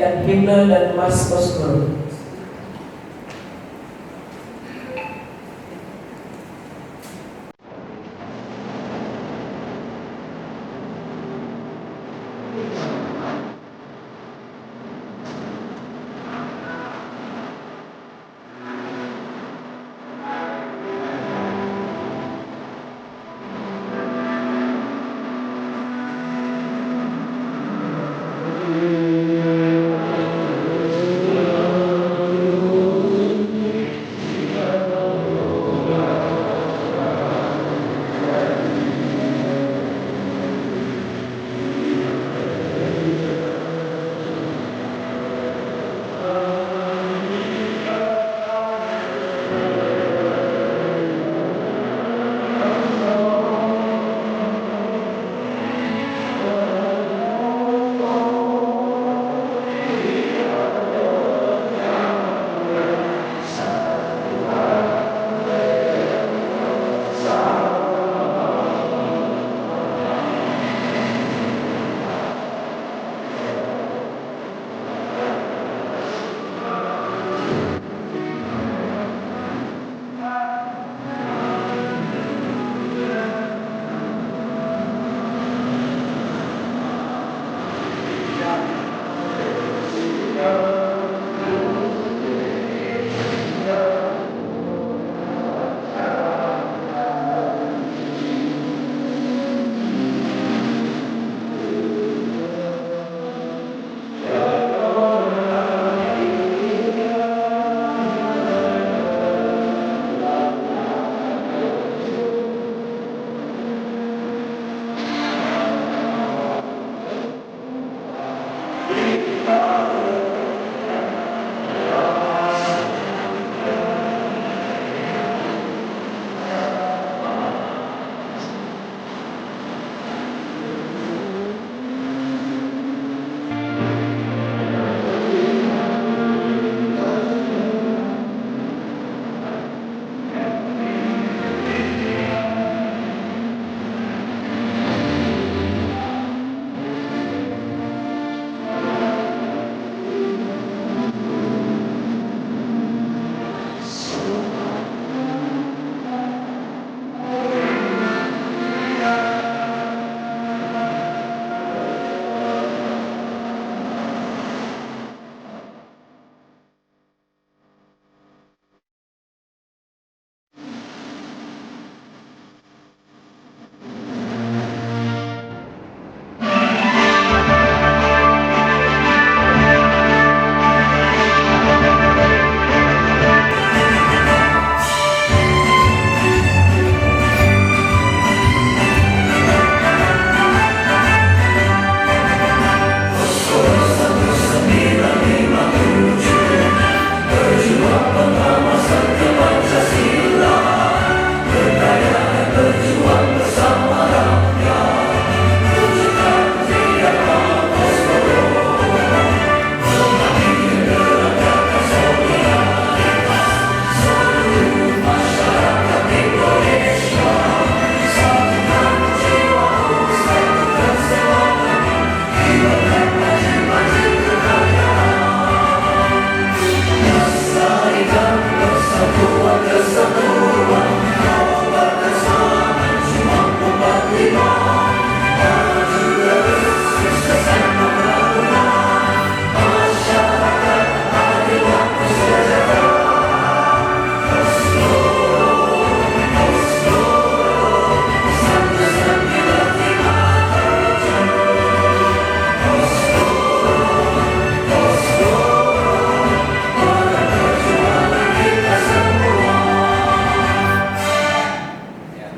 menyanyikan himne dan mas kostur.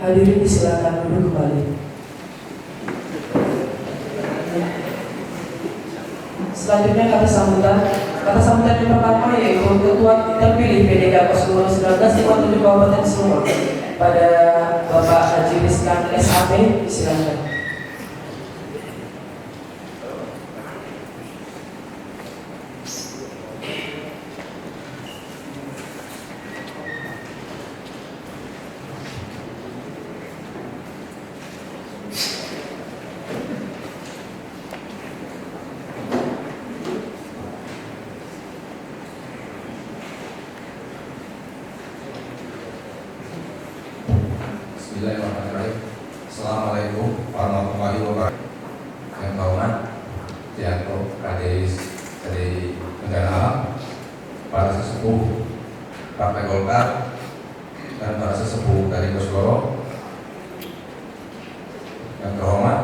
Hadirin silakan duduk kembali. Selanjutnya kata sambutan yang pertama yaitu Ketua terpilih PDK 2019 Dewan 7 Kabupaten Sumbar pada Bapak Haji Rizkan SAP, silakan. Bismillahirrahmanirrahim. Assalamualaikum warahmatullahi wabarakatuh. Yang terhormat Tianto Kadis dari Negara Alam, para sesepuh Partai Golkar dan para sesepuh dari Kosgoro. Yang terhormat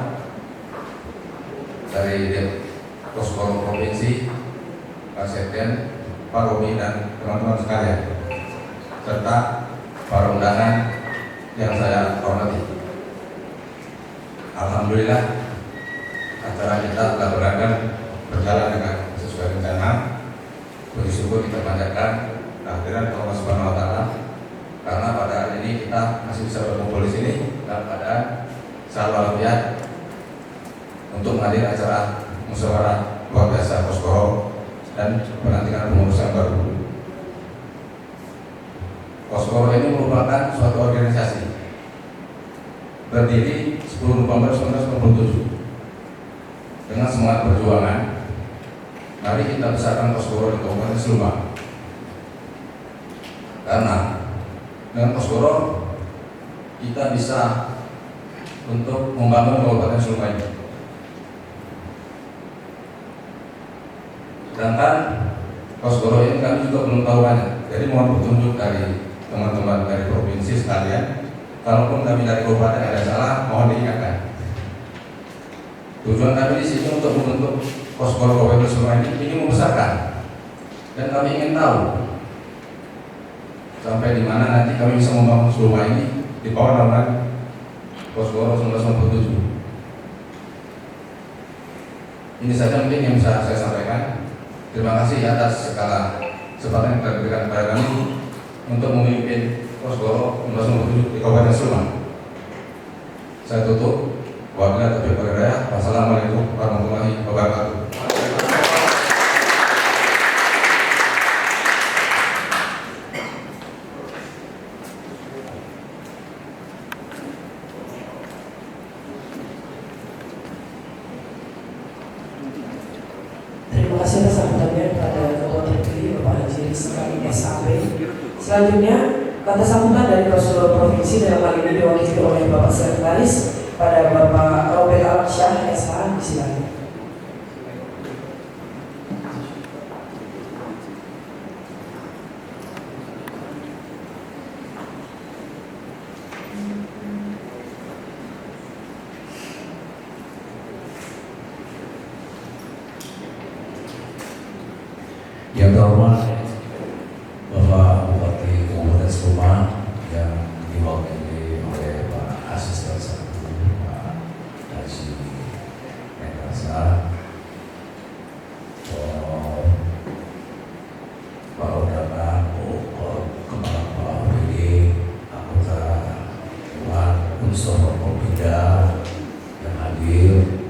dari Kosgoro Provinsi, Pak Sekjen, Pak Romi dan teman-teman sekalian, serta para undangan yang saya hormati. Alhamdulillah, acara kita telah berjalan dengan sesuai rencana. Puji syukur kita panjatkan kehadiran Allah Subhanahu Wa Taala, karena pada hari ini kita masih bisa berkumpul di sini dalam keadaan sehat walafiat untuk menghadiri acara musyawarah luar biasa Kosgoro dan pelantikan pengurus yang baru. Kosgoro ini merupakan suatu organisasi berdiri 10 November 1997 dengan semangat perjuangan. Mari kita besarkan Kosgoro di Kabupaten Sleman, karena dengan Kosgoro kita bisa untuk membangun Kabupaten Sleman ini. Sedangkan Kosgoro ini kami juga belum tahu banyak, jadi mohon petunjuk dari teman-teman dari provinsi sekalian. Kalaupun kami dari kabupaten ada salah, mohon diingatkan. Tujuan kami di sini untuk membentuk Kosgoro Kabupaten Sleman ini ingin membesarkan, dan kami ingin tahu sampai di mana nanti kami bisa membangun Sleman ini di bawah naungan Kosgoro 1997. Ini saja mungkin yang bisa saya sampaikan. Terima kasih atas segala kesempatan yang telah diberikan kepada kami untuk memimpin Kosgoro 1997 di Kabupaten Sleman. Saya tutup. Wabillahi taufiq wal hidayah. Wassalamualaikum warahmatullahi wabarakatuh. Terima kasih atas sambutannya kepada Ketua Terpilih Bapak Haji Rizky SAP. Selanjutnya, kata sambutan dari Kosgoro Provinsi dalam hal ini diwakili oleh Bapak Sekretaris pada Bapak Robert Alamsyah SH. Disilakan. Yang terhormat Bapak Bupati Kabupaten Sleman yang diwakili oleh Pak Asisten 1 Pak Haji Mekrasa, Pak Odana, Kepala Pak OPD, anggota Dewan, unsur Kopinda yang hadir,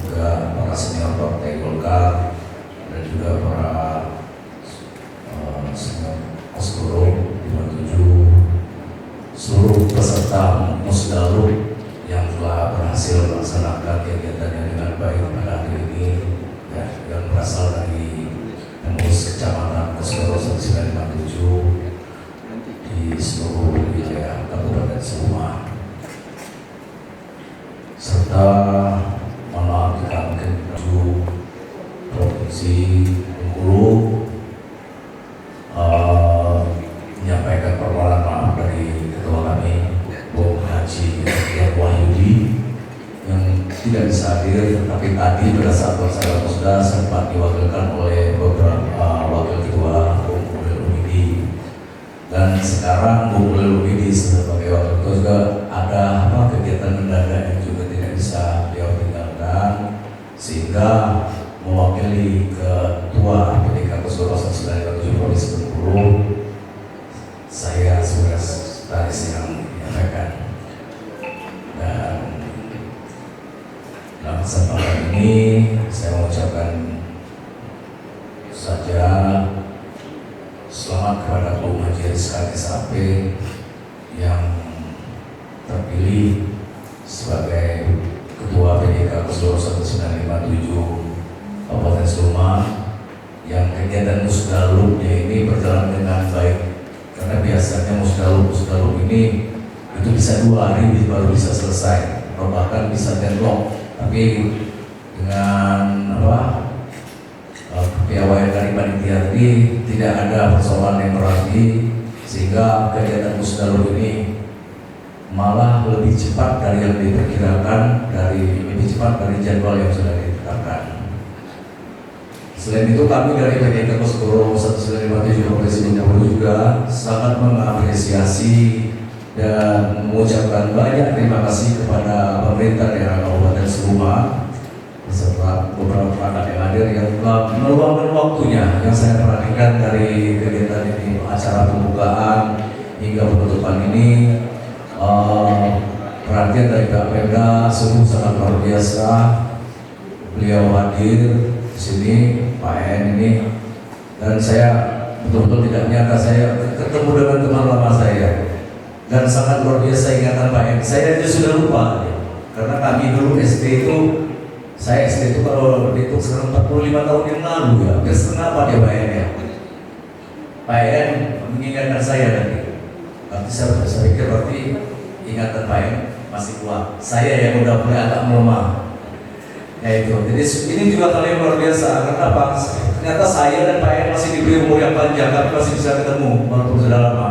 juga para senior Partai Golkar dan juga para Kosgoro 57, seluruh peserta Musdalub yang telah berhasil melaksanakan kegiatannya dengan baik pada hari ini, ya, yang berasal dari pengurus kecamatan Kosgoro 1957 di seluruh wilayah Kabupaten Sleman, serta malam kita mungkin menuju Provinsi Bengkulu, menyampaikan permohonan maaf dari ketua kami, Bung Haji Wahyudi, yang tidak bisa hadir, tapi tadi pada saat saya sudah sempat diwakilkan oleh beberapa wakil ketua, Bung Mulil Umidi, dan sekarang Bung Mulil Umidi sebagai wakil ketua juga ada kegiatan mendadak yang juga tidak bisa beliau tinggalkan, sehingga mewakili ketua PDK Kosgoro 1997 Provinsi Bengkulu, saya sebagai sekretaris yang menyampaikan. Dan dalam kesempatan ini saya mengucapkan saja selamat kepada Bung Haji Rizky SAP yang terpilih sebagai Ketua PDK Kosgoro 1957 Kabupaten Sleman, yang kegiatan musdalubnya ini berjalan dengan baik, karena biasanya musdalub ini itu bisa 2 hari baru bisa selesai, atau bahkan bisa deadlock. Tapi dengan kepiawaian dari panitia tadi tidak ada persoalan yang berarti, sehingga kegiatan Musdalur ini malah lebih cepat dari yang diperkirakan, lebih cepat dari jadwal yang sudah ditetapkan. Selain itu, kami dari PDK Koskoro 1957 Provinsi Bengkulu juga sangat mengapresiasi dan mengucapkan banyak terima kasih kepada pemerintah daerah Kabupaten Suma beserta beberapa pakar yang hadir yang telah meluangkan waktunya, yang saya perhatikan dari kegiatan ini, acara pembukaan hingga penutupan ini. Perhatian dari Pak Pemda sungguh sangat luar biasa. Beliau hadir di sini, Pak En ini, dan saya betul-betul tidak nyangka saya ketemu dengan teman lama saya, dan sangat luar biasa ingatan Pak En. Saya aja sudah lupa, karena kami dulu SD itu, saya SD itu kalau dihitung sekarang 45 tahun yang lalu ya, hampir setengah Pak ya Pak En ya. Pak En mengingatkan saya tadi. Berarti saya pikir berarti ingatan Pak En masih kuat. Saya yang udah mulai agak melemah. Ya itu. Jadi ini juga kali yang luar biasa. Karena apa? Ternyata saya dan Pak En masih diberi umur yang panjang, tapi masih bisa ketemu walaupun sudah lama.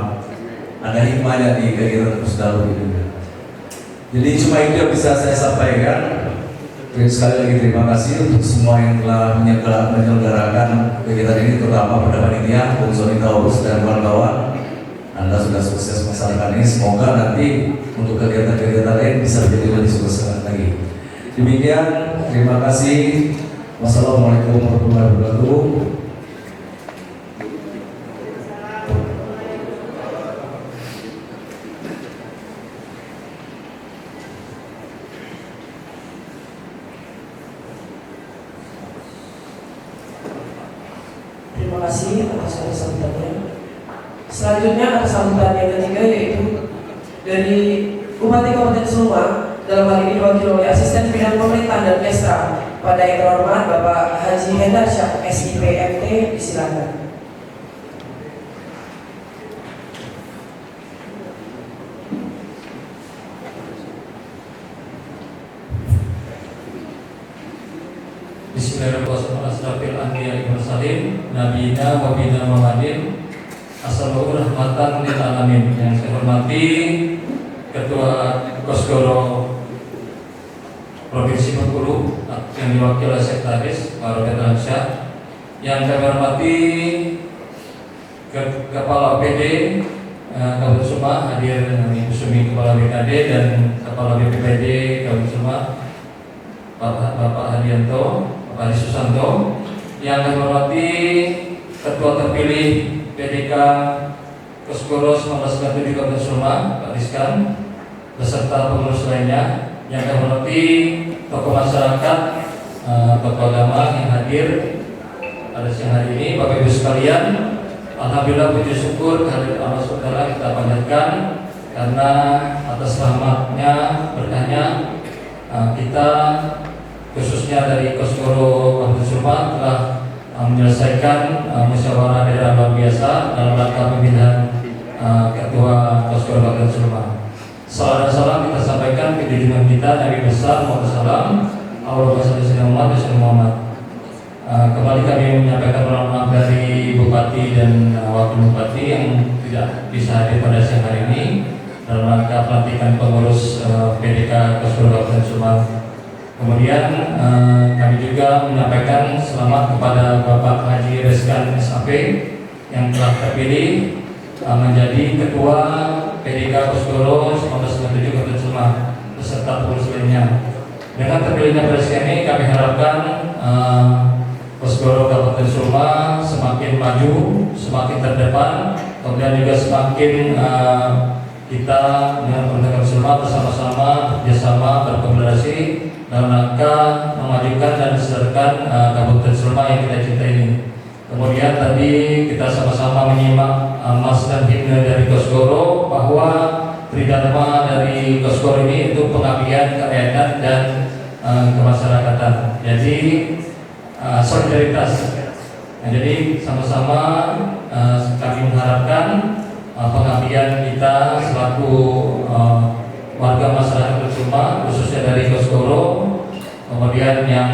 Ada hikmahnya di kegiatan Musdalur ini. Jadi cuma itu yang bisa saya sampaikan. Sekali lagi terima kasih untuk semua yang telah menyelenggarakan kegiatan ini, terutama pada panitia, Bung Soni Taurus dan kawan-kawan. Anda sudah sukses melaksanakan ini. Semoga nanti untuk kegiatan-kegiatan lain bisa menjadi lebih sukses lagi. Demikian, terima kasih. Wassalamualaikum warahmatullahi wabarakatuh. Terima kasih atas sambutannya. Selanjutnya ada sambutan yang ketiga, yaitu dari Bupati Kabupaten Suma, dalam hal ini diwakili oleh Asisten Bidang Pemerintahan dan Kesra pada yang terhormat Bapak Haji Hendar Syah SIPMT, disilakan. Bismillahirrahmanirrahim. Nabiyina wa bina Muhammadin. Assalamualaikum rahmatan lil alamin. Yang saya hormati Ketua Koskoro Provinsi Bengkulu yang diwakili oleh Sekretaris Pak Robert Alamsyah. Yang saya hormati Kepala PD Kabupaten Suma, hadir Ibu Sumi Kepala BKD dan Kepala BPPD Kabupaten Suma Bapak Hadianto, Pak Adi Susanto. Yang saya hormati Ketua terpilih PDK Koskoro 1997 Kabupaten Suma, Pak Rizkan, beserta pengurus lainnya. Yang saya hormati tokoh masyarakat, tokoh agama yang hadir pada siang hari ini, Bapak Ibu sekalian. Alhamdulillah, puji syukur kehadirat Allah SWT kita panjatkan, karena atas rahmatnya, berkahnya, kita khususnya dari Koskoro Kabupaten Suma telah menyelesaikan musyawarah daerah luar biasa dalam rangka pemilihan Ketua Koskoro Kabupaten Suma. Salam dan salam kita sampaikan ke junjungan kita Nabi besar Muhammad SAW, Allahumma shalli ala Muhammad. Kembali kami menyampaikan maaf dari Bupati dan Wakil Bupati yang tidak bisa hadir pada siang hari ini dalam rangka pelantikan pengurus PDK Koskoro Kabupaten Suma. Kemudian kami juga menyampaikan selamat kepada Bapak Haji Reskan SAP yang telah terpilih menjadi Ketua PDK Koskoro 1997 Kabupaten Suma beserta pengurus lainnya. Dengan terpilihnya presiden ini, kami harapkan Koskoro Kabupaten Suma semakin maju, semakin terdepan, kemudian juga semakin kita dengan pemerintah Suma bersama-sama bekerjasama berkomunikasi dalam rangka memajukan dan mensejahterakan Kabupaten Suma yang kita cintai ini. Kemudian tadi kita sama-sama menyimak mas dan himne dari Koskoro, bahwa tridharma dari Koskoro ini itu pengabdian, kerakyatan dan kemasyarakatan. Jadi solidaritas. Nah, jadi sama-sama kami mengharapkan pengabdian kita selaku warga masyarakat Kusuma, khususnya dari Kosgoro, kemudian yang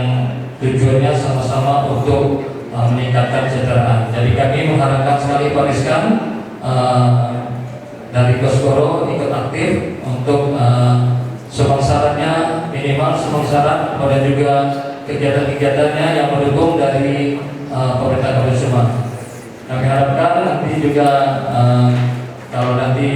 tujuannya sama-sama untuk meningkatkan kesejahteraan. Jadi kami mengharapkan sekali Pak Rizkan dari Kosgoro ikut aktif untuk syaratnya minimal syarat, kemudian juga kegiatan-kegiatannya yang mendukung dari pemerintah Kabupaten Suma. Kami harapkan nanti juga kalau nanti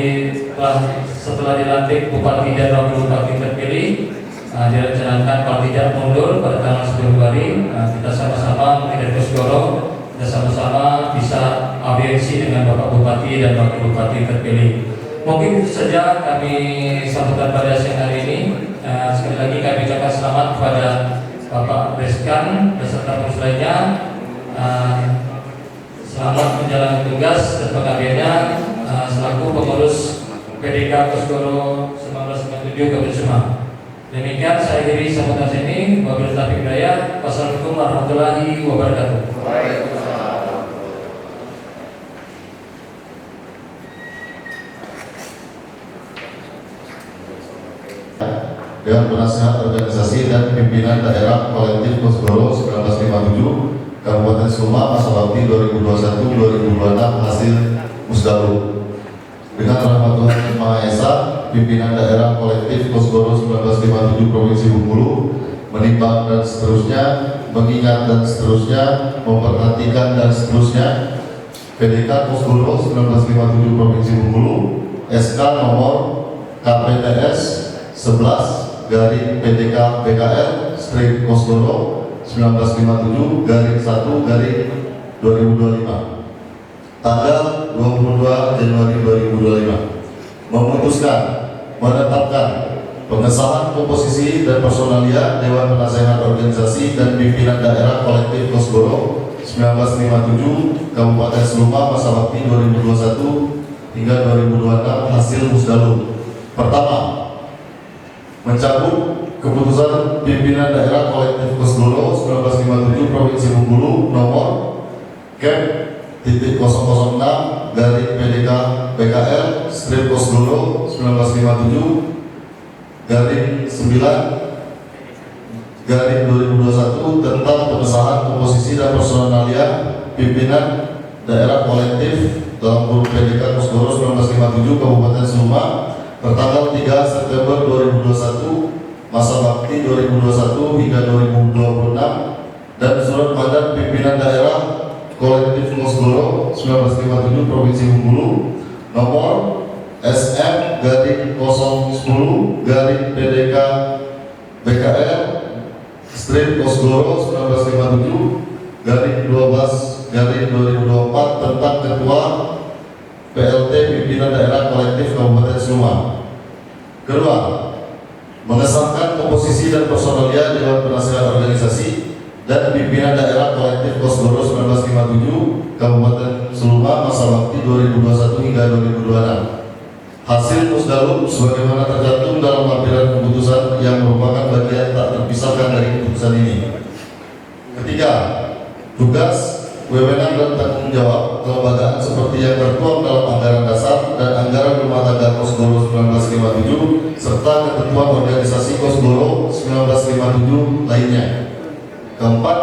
setelah dilantik Bupati dan Wakil Bupati terpilih, direncanakan kalau tidak mundur pada tanggal 10 Februari, kita sama-sama mungkin dari Kosgoro, kita sama-sama bisa audiensi dengan Bapak Bupati dan Wakil Bupati terpilih. Mungkin itu saja kami sampaikan pada siang hari ini. Sekali lagi kami ucapkan selamat kepada Bapak Rizkan beserta pengurus lainnya. Selamat menjalankan tugas dan pengabdiannya selaku pengurus PDK Kosgoro 1997 Kabupaten Suma. Demikian saya akhiri sambutan sini. Wabillahi taufiq hidayah. Wassalamualaikum warahmatullahi wabarakatuh. Dewan Penasehat Organisasi dan Pimpinan Daerah Kolektif Kosgoro 1957 Kabupaten Suma masa bakti 2021-2026 hasil musdalu. Dengan rahmat Tuhan Yang Maha Esa, Pimpinan Daerah Kolektif Kosgoro 1957 Provinsi Bengkulu menimbang dan seterusnya, mengingat dan seterusnya, memperhatikan dan seterusnya, PDK Kosgoro 1957 Provinsi Bengkulu SK nomor KPTS 11 garing PDK BKL strip Kosgoro 1957 garing 1 garing 2025 tanggal 22 Januari 2025 memutuskan menetapkan pengesahan komposisi dan personalia Dewan Penasehat Organisasi dan Pimpinan Daerah Kolektif Kosgoro 1957 Kabupaten Suma masa bakti 2021 hingga 2026 hasil musdalu. Pertama, mencabut keputusan Pimpinan Daerah Kolektif Kosgoro 1957 Provinsi Bengkulu nomor Cap.006 garing PDK BKL strip Kosgoro 1957 garing 9 garing 2021 tentang pengesahan komposisi dan personalia Pimpinan Daerah Kolektif dalam kurung PDK Kosgoro 1957 Kabupaten Suma tertanggal 3 September 2021 masa bakti 2021 hingga 2026 dan surat mandat Pimpinan Daerah Kolektif Kosgoro 1957 Provinsi Bengkulu nomor SM garing 010 garing PDK BKL strip Kosgoro 1957 garing 12 garing 2024 tentang Ketua PLT Pimpinan Daerah Kolektif Kabupaten Suma. Kedua, mengesahkan komposisi dan personalia Dewan Penasehat Organisasi dan Pimpinan Daerah Kolektif Kosgoro 1957 Kabupaten Suma masa bakti 2021 hingga 2026. Hasil musdalu sebagaimana tercantum dalam lampiran keputusan yang merupakan bagian tak terpisahkan dari keputusan ini. Ketiga, tugas, wewenang dan tanggung jawab kelembagaan seperti yang tertuang dalam anggaran dasar dan anggaran rumah tangga Kosgoro 1957 serta ketentuan organisasi Kosgoro 1957 lainnya. Keempat,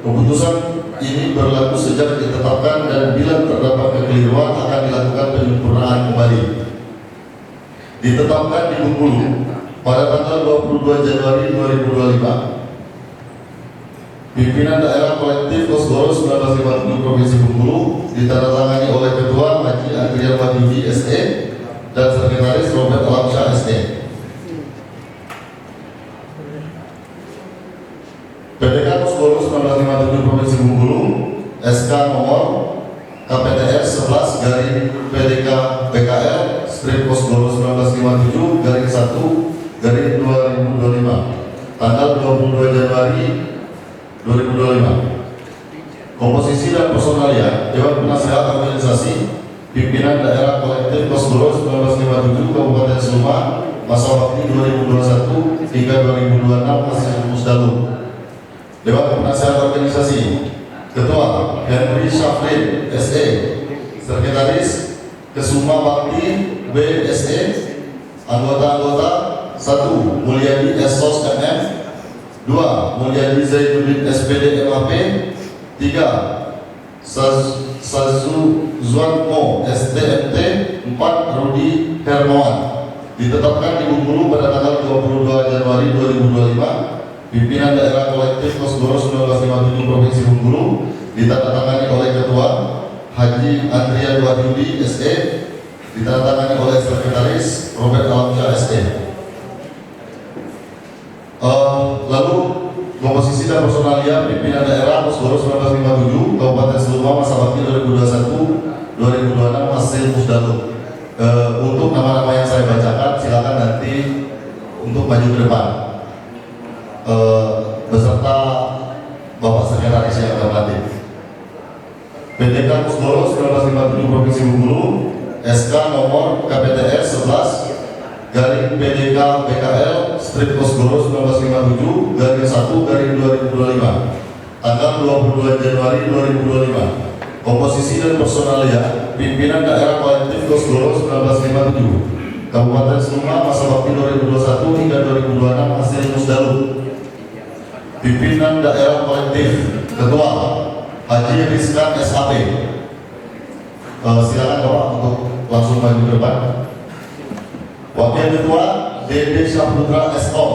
keputusan ini berlaku sejak ditetapkan dan bila terdapat kekeliruan akan dilakukan penyempurnaan kembali. Ditetapkan di Bengkulu pada tanggal 22 Januari 2025. Pimpinan Daerah Kolektif Kosgoro 1957 Provinsi Bengkulu ditandatangani oleh Ketua Haji Agrian Wahyudi SE dan Sekretaris Robert Alamsyah SE. PDK Kosgoro 1957 Provinsi Bengkulu SK nomor KPTS 11 garing PDK BKL strip Kosgoro 1957 garing 1 garing 2025 tanggal 22 Januari 2025. Komposisi dan personalia Dewan Penasehat Organisasi Pimpinan Daerah Kolektif Kosgoro 1957 Kabupaten Suma masa bakti 2021 hingga 2026 hasil musdalu. Dewan Penasehat Organisasi Ketua Henry Syafrin SE, Sekretaris Kesuma Bakti BSE. Anggota-anggota 1. Mulyadi Esos MM. 2. Mulyadi Zainuddin SPD MAP. 3. Sazuzwanmo STMT. 4. Rudi Hermawan. Ditetapkan di Bengkulu pada tanggal 22 Januari 2025. Pimpinan Daerah Kolektif Kosgoro 1957 Provinsi Bengkulu ditandatangani oleh Ketua Haji Andrian Wahyudi SE, ditandatangani oleh Sekretaris Robert Alamsyah SE. Lalu komposisi dan personalia pimpinan daerah Kosgoro 1957 Kabupaten Seluma masa bakti 2021-2026 hasil Musdaluk. Untuk nama-nama yang saya bacakan silakan nanti untuk maju ke depan beserta Bapak Sekretaris yang terhormat. PTK Kosgoro 1957 Provinsi Bengkulu SK nomor KPTR 11 garing PDK BKL strip Kosgoro 1957 garing 1 garing 2025 tanggal 22 Januari 2025. Komposisi dan personalia pimpinan daerah kolektif Kosgoro 1957 Kabupaten Seluma masa bakti 2021 hingga 2026 hasil Musdaluk. Pimpinan daerah kolektif Ketua Haji Rizkan SAP. Silakan Bapak untuk langsung maju ke depan. Wakil Ketua Dede Syahputra SO.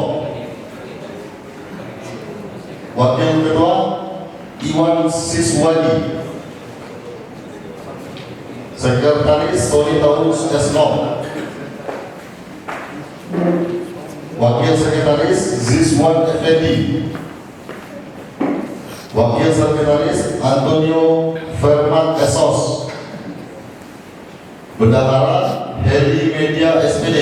Wakil Ketua Iwan Siswadi. Sekretaris Tony Taurus SO. Wakil Sekretaris Zizwan Effendi. Wakil Sekretaris Antonio Fermat Esos. Bendahara Heli Media SPD.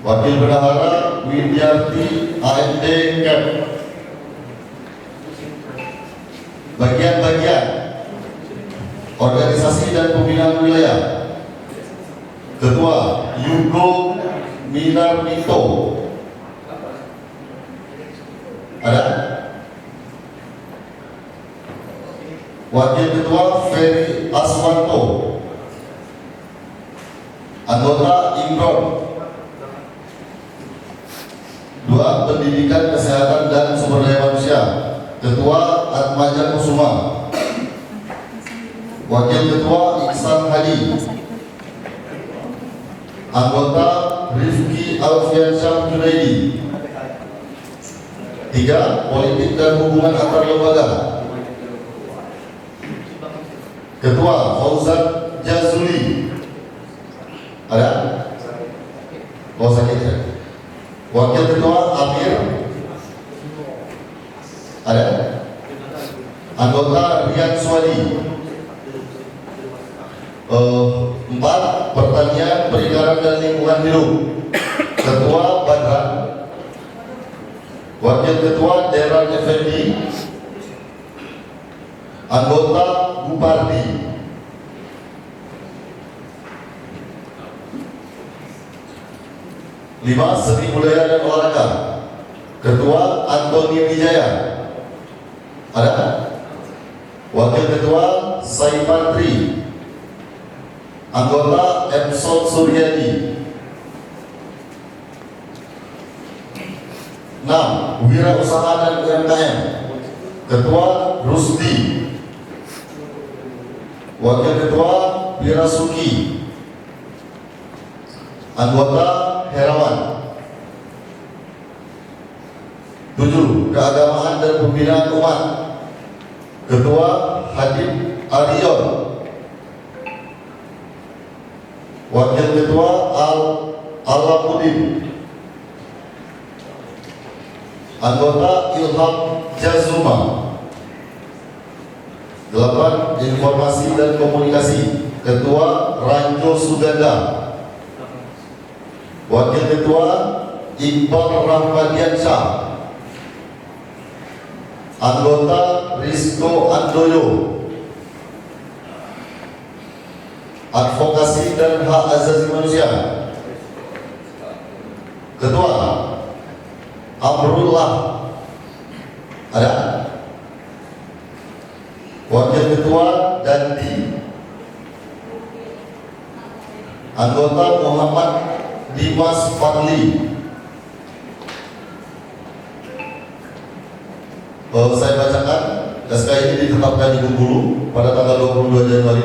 Wakil Bendahara Widyarti AMD Camp. Bagian-bagian organisasi dan pembinaan wilayah Ketua Yugo Minarmito. Ada? Wakil Ketua Ferry Aswanto. Anggota Imron. 2. Pendidikan, Kesehatan dan Sumber Daya Manusia Ketua Atmaja Kusuma. Wakil Ketua Iksan Hadi. Anggota Rifki Alfiansyah Junaidi. 3. Politik dan hubungan antar lembaga Ketua Fauzan Jazuli. Ada? Oh sakit ya. Wakil Ketua Amir. Ada? Anggota Rian Swadi. 4. Pertanian, Perikanan dan Lingkungan Hidup Ketua Badran. Wakil Ketua Deran Effendi. Anggota Bupardi. 5. Seni Budaya dan Olahraga Ketua Antoni Wijaya. Ada? Wakil Ketua Saipantri. Anggota Emson Suryadi. 6. Wirausaha dan UMKM Ketua Rusdi. Wakil Ketua Wirasuki. Anggota Herawan. 7. Keagamaan dan Pembinaan Umat Ketua Hadib Arion. Wakil Ketua Alamuddin. Anggota Ilham Jazuma. 8. Informasi dan Komunikasi Ketua Ranjo Suganda. Wakil Ketua Iqbal Rahmadiansyah. Anggota Rizko Andoyo. Advokasi dan Hak Asasi Manusia Ketua Amrullah. Ada? Wakil Ketua Dandi. Anggota Muhammad Dimas Fadli. Saya bacakan, SK ini ditetapkan di Bengkulu pada tanggal 22 Januari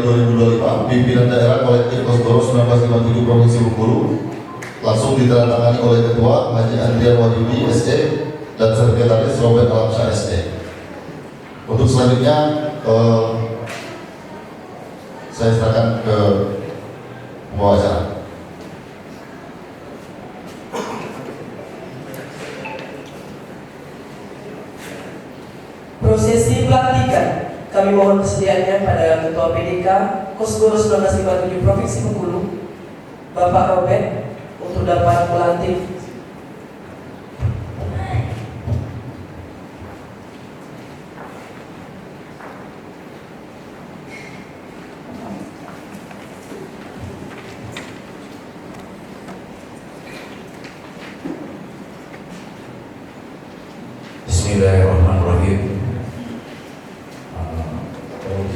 2025. Pimpinan daerah kolektif Kosgoro 1957 Provinsi Bengkulu langsung ditandatangani oleh Ketua Haji Andrian Wahyudi SE dan Sekretaris Robert Alamsyah SE. Untuk selanjutnya saya serahkan ke pembawa acara. Prosesi pelantikan kami mohon kesediaannya pada Ketua PDK Kosgoro 1957 Provinsi Bengkulu, Bapak Robert, untuk dapat melantik Bismillahirrahmanirrahim.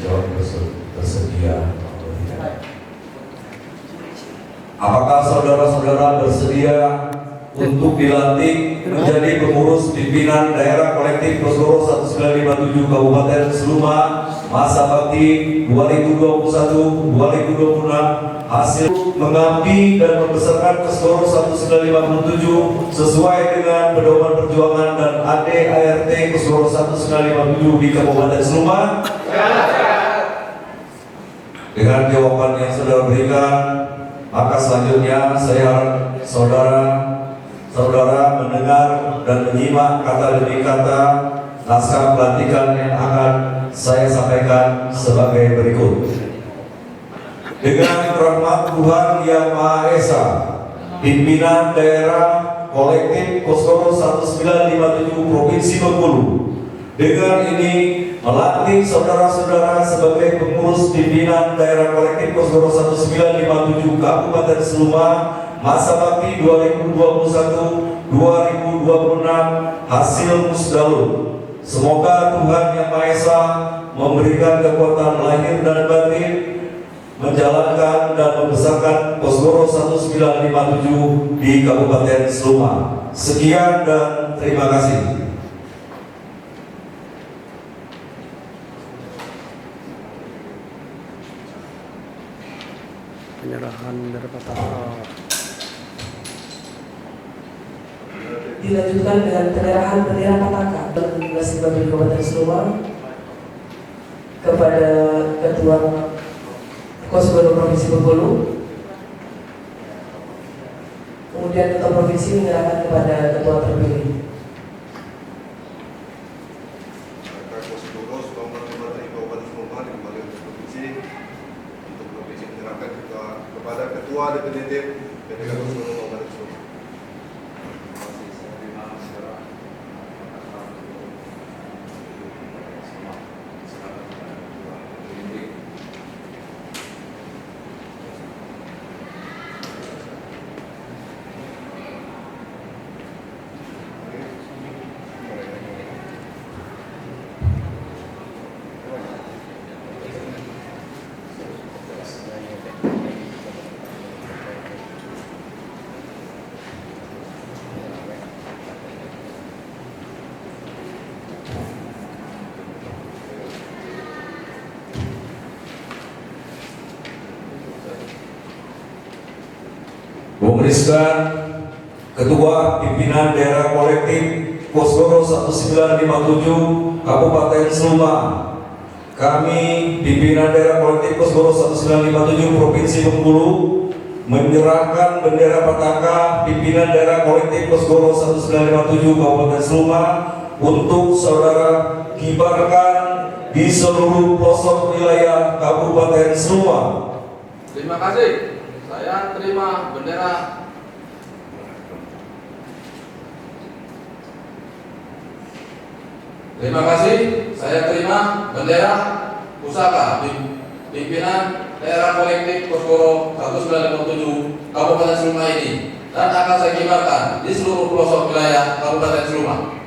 Jawab bersedia. Apakah saudara-saudara bersedia untuk dilantik menjadi pengurus pimpinan daerah kolektif Kosgoro 1957 Kabupaten Seluma masa bakti 2021-2026 hasil mengabdi dan membesarkan Kosgoro 1957 sesuai dengan pedoman perjuangan dan ADART Kosgoro 1957 di Kabupaten Seluma? Dengan jawaban yang sudah berikan, maka selanjutnya saya harap saudara mendengar dan menyimak kata demi kata naskah pelantikan yang akan saya sampaikan sebagai berikut. Dengan rahmat Tuhan Yang Maha Esa, pimpinan daerah kolektif Kosgoro 1957 Provinsi Bengkulu dengan ini melantik saudara-saudara sebagai pengurus pimpinan daerah kolektif Kosgoro 1957 Kabupaten Seluma masa bakti 2021-2026 hasil musdalub. Semoga Tuhan Yang Maha Esa memberikan kekuatan lahir dan batin menjalankan dan membesarkan Kosgoro 1957 di Kabupaten Seluma. Sekian dan terima kasih. Penyerahan dari petaka. dilanjutkan dengan penyerahan bendera Pataka dan Dinas Bagi Kabupaten Seluma kepada Ketua Kosgoro Provinsi Bengkulu. Kemudian Ketua Provinsi menyerahkan kepada Ketua terpilih. Kosgoro selama 5 dari Kabupaten Seluma kembali ke provinsi untuk provinsi menyerahkan kepada Ketua DPD PDK Kosgoro Kabupaten Seluma. Memerintahkan Ketua Pimpinan Daerah Kolektif Kosgoro 1957 Kabupaten Seluma. Kami Pimpinan Daerah Kolektif Kosgoro 1957 Provinsi Bengkulu menyerahkan bendera Pataka Pimpinan Daerah Kolektif Kosgoro 1957 Kabupaten Seluma untuk saudara kibarkan di seluruh pelosok wilayah Kabupaten Seluma. Terima kasih. Saya terima bendera. Terima kasih. Saya terima bendera pusaka pimpinan daerah kolektif Kosgoro 1957 Kabupaten Seluma ini dan akan saya kibarkan di seluruh pelosok wilayah Kabupaten Seluma.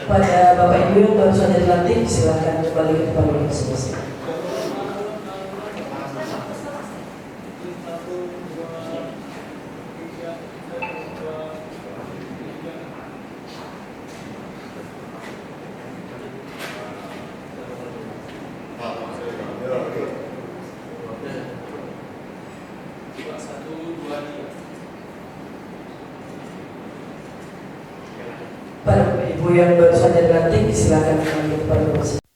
Pada Bapak Ibu yang baru saja dilantik, silakan kembali ke tempat duduk masing-masing. Para Ibu yang baru saja dilantik, silakan kembali ke tempat duduk masing-masing.